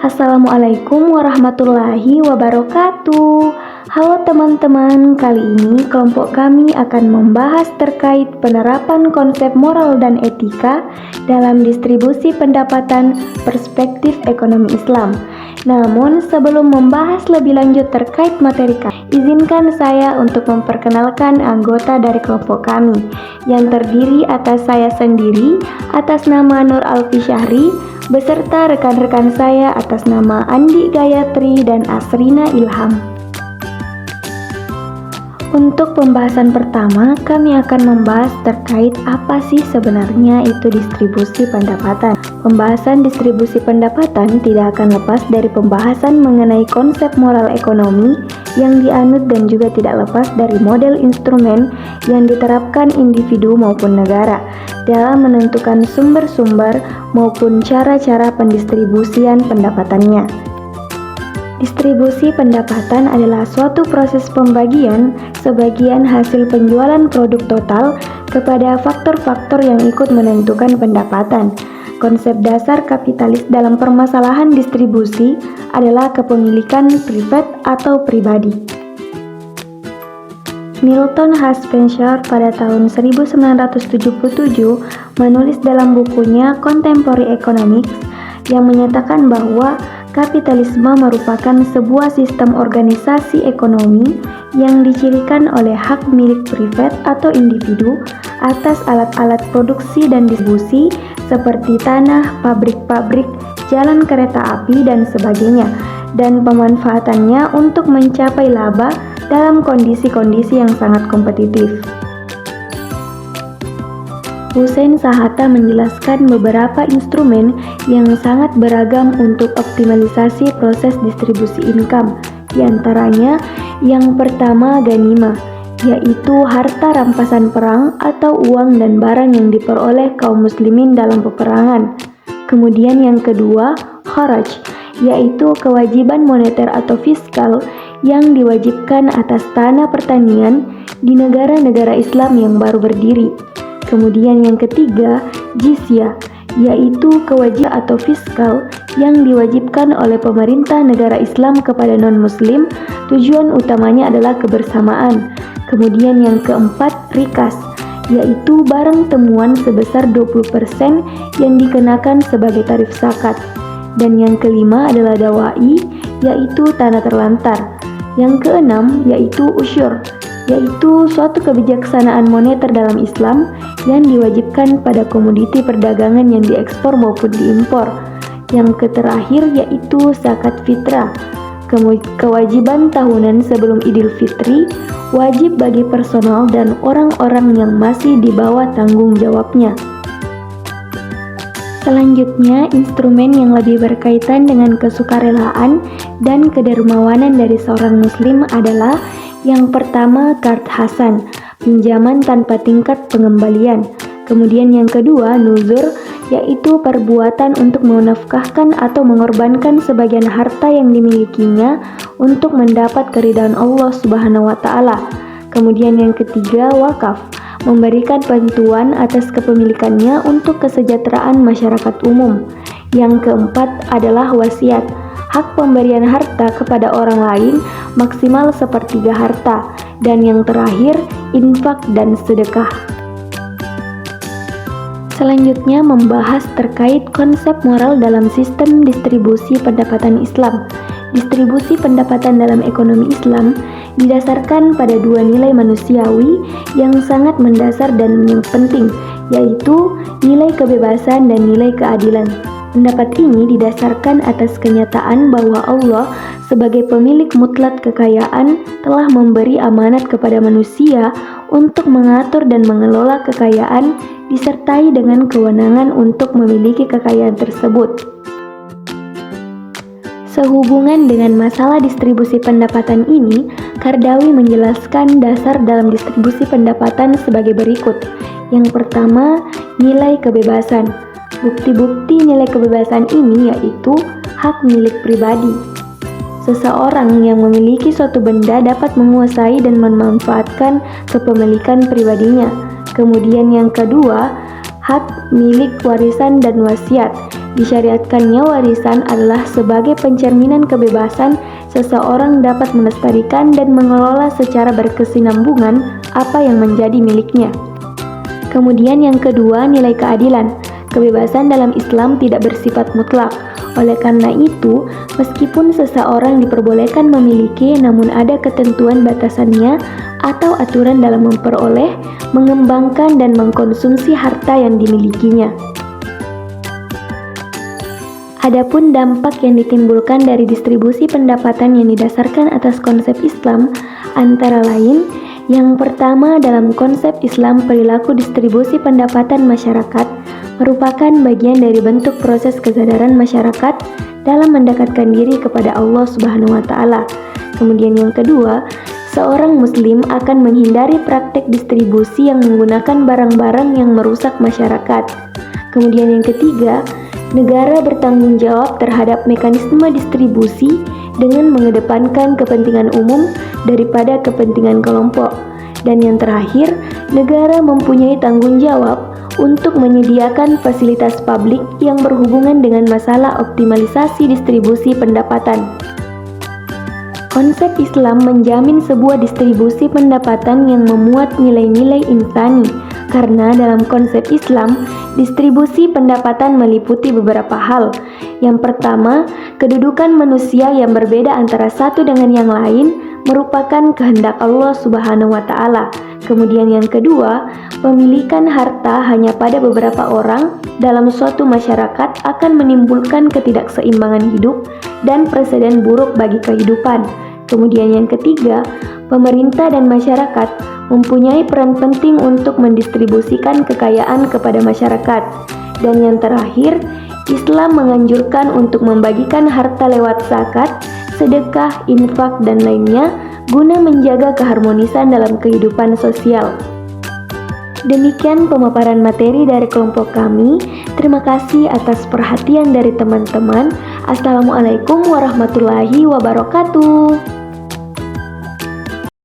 Assalamualaikum warahmatullahi wabarakatuh. Halo teman-teman, kali ini kelompok kami akan membahas terkait penerapan konsep moral dan etika dalam distribusi pendapatan perspektif ekonomi Islam. Namun sebelum membahas lebih lanjut terkait materi kami, izinkan saya untuk memperkenalkan anggota dari kelompok kami yang terdiri atas saya sendiri atas nama Nur Alfi Syahri, beserta rekan-rekan saya atas nama Andi Gayatri dan Asrina Ilham. Untuk pembahasan pertama, kami akan membahas terkait apa sih sebenarnya itu distribusi pendapatan. Pembahasan distribusi pendapatan tidak akan lepas dari pembahasan mengenai konsep moral ekonomi yang dianut dan juga tidak lepas dari model instrumen yang diterapkan individu maupun negara dalam menentukan sumber-sumber maupun cara-cara pendistribusian pendapatannya. Distribusi pendapatan adalah suatu proses pembagian sebagian hasil penjualan produk total kepada faktor-faktor yang ikut menentukan pendapatan. Konsep dasar kapitalis dalam permasalahan distribusi adalah kepemilikan privat atau pribadi. Milton H. Spencer pada tahun 1977 menulis dalam bukunya Contemporary Economics yang menyatakan bahwa kapitalisme merupakan sebuah sistem organisasi ekonomi yang dicirikan oleh hak milik privat atau individu atas alat-alat produksi dan distribusi seperti tanah, pabrik-pabrik, jalan kereta api, dan sebagainya, dan pemanfaatannya untuk mencapai laba dalam kondisi-kondisi yang sangat kompetitif. Hussein Shahata menjelaskan beberapa instrumen yang sangat beragam untuk optimalisasi proses distribusi income. Di antaranya, yang pertama ghanimah, yaitu harta rampasan perang atau uang dan barang yang diperoleh kaum muslimin dalam peperangan. Kemudian yang kedua, kharaj, yaitu kewajiban moneter atau fiskal yang diwajibkan atas tanah pertanian di negara-negara Islam yang baru berdiri. Kemudian yang ketiga, jizyah, yaitu kewajiban atau fiskal yang diwajibkan oleh pemerintah negara Islam kepada non-muslim, tujuan utamanya adalah kebersamaan. Kemudian yang keempat, rikas, yaitu barang temuan sebesar 20% yang dikenakan sebagai tarif zakat. Dan yang kelima adalah dawai, yaitu tanah terlantar. Yang keenam yaitu usyur, yaitu suatu kebijaksanaan moneter dalam Islam yang diwajibkan pada komoditi perdagangan yang diekspor maupun diimpor. Yang terakhir yaitu zakat fitrah, kewajiban tahunan sebelum Idul Fitri, wajib bagi personal dan orang-orang yang masih di bawah tanggung jawabnya. Selanjutnya, instrumen yang lebih berkaitan dengan kesukarelaan dan kedermawanan dari seorang muslim adalah yang pertama, qard hasan, pinjaman tanpa tingkat pengembalian. Kemudian yang kedua, nuzur, yaitu perbuatan untuk menafkahkan atau mengorbankan sebagian harta yang dimilikinya untuk mendapat keridhaan Allah Subhanahu wa taala. Kemudian yang ketiga, wakaf, memberikan bantuan atas kepemilikannya untuk kesejahteraan masyarakat umum. Yang keempat adalah wasiat, hak pemberian harta kepada orang lain maksimal sepertiga harta. Dan yang terakhir, infak dan sedekah. Selanjutnya membahas terkait konsep moral dalam sistem distribusi pendapatan Islam. Distribusi pendapatan dalam ekonomi Islam didasarkan pada dua nilai manusiawi yang sangat mendasar dan yang penting, yaitu nilai kebebasan dan nilai keadilan. Pendapat ini didasarkan atas kenyataan bahwa Allah sebagai pemilik mutlak kekayaan telah memberi amanat kepada manusia untuk mengatur dan mengelola kekayaan disertai dengan kewenangan untuk memiliki kekayaan tersebut. Sehubungan dengan masalah distribusi pendapatan ini, Qardawi menjelaskan dasar dalam distribusi pendapatan sebagai berikut. Yang pertama, nilai kebebasan. Bukti-bukti nilai kebebasan ini yaitu hak milik pribadi. Seseorang yang memiliki suatu benda dapat menguasai dan memanfaatkan kepemilikan pribadinya. Kemudian yang kedua, hak milik warisan dan wasiat, Disyariatkannya warisan adalah sebagai pencerminan kebebasan seseorang dapat melestarikan dan mengelola secara berkesinambungan apa yang menjadi miliknya. Kemudian yang kedua, nilai keadilan. Kebebasan dalam Islam tidak bersifat mutlak. Oleh karena itu, meskipun seseorang diperbolehkan memiliki, namun ada ketentuan batasannya atau aturan dalam memperoleh, mengembangkan, dan mengkonsumsi harta yang dimilikinya. Adapun dampak yang ditimbulkan dari distribusi pendapatan yang didasarkan atas konsep Islam antara lain, yang pertama dalam konsep Islam perilaku distribusi pendapatan masyarakat merupakan bagian dari bentuk proses kesadaran masyarakat dalam mendekatkan diri kepada Allah Subhanahu wa Ta'ala. Kemudian yang kedua, seorang muslim akan menghindari praktek distribusi yang menggunakan barang-barang yang merusak masyarakat. Kemudian yang ketiga, negara bertanggung jawab terhadap mekanisme distribusi dengan mengedepankan kepentingan umum daripada kepentingan kelompok. Dan yang terakhir, negara mempunyai tanggung jawab untuk menyediakan fasilitas publik yang berhubungan dengan masalah optimalisasi distribusi pendapatan. Konsep Islam menjamin sebuah distribusi pendapatan yang memuat nilai-nilai insani, karena dalam konsep Islam, distribusi pendapatan meliputi beberapa hal. Yang pertama, kedudukan manusia yang berbeda antara satu dengan yang lain merupakan kehendak Allah Subhanahu wa Ta'ala. Kemudian yang kedua, pemilikan harta hanya pada beberapa orang dalam suatu masyarakat akan menimbulkan ketidakseimbangan hidup dan presiden buruk bagi kehidupan. Kemudian yang ketiga, pemerintah dan masyarakat mempunyai peran penting untuk mendistribusikan kekayaan kepada masyarakat. Dan yang terakhir, Islam menganjurkan untuk membagikan harta lewat zakat, sedekah, infak, dan lainnya guna menjaga keharmonisan dalam kehidupan sosial. Demikian pemaparan materi dari kelompok kami. Terima kasih atas perhatian dari teman-teman. Assalamualaikum warahmatullahi wabarakatuh.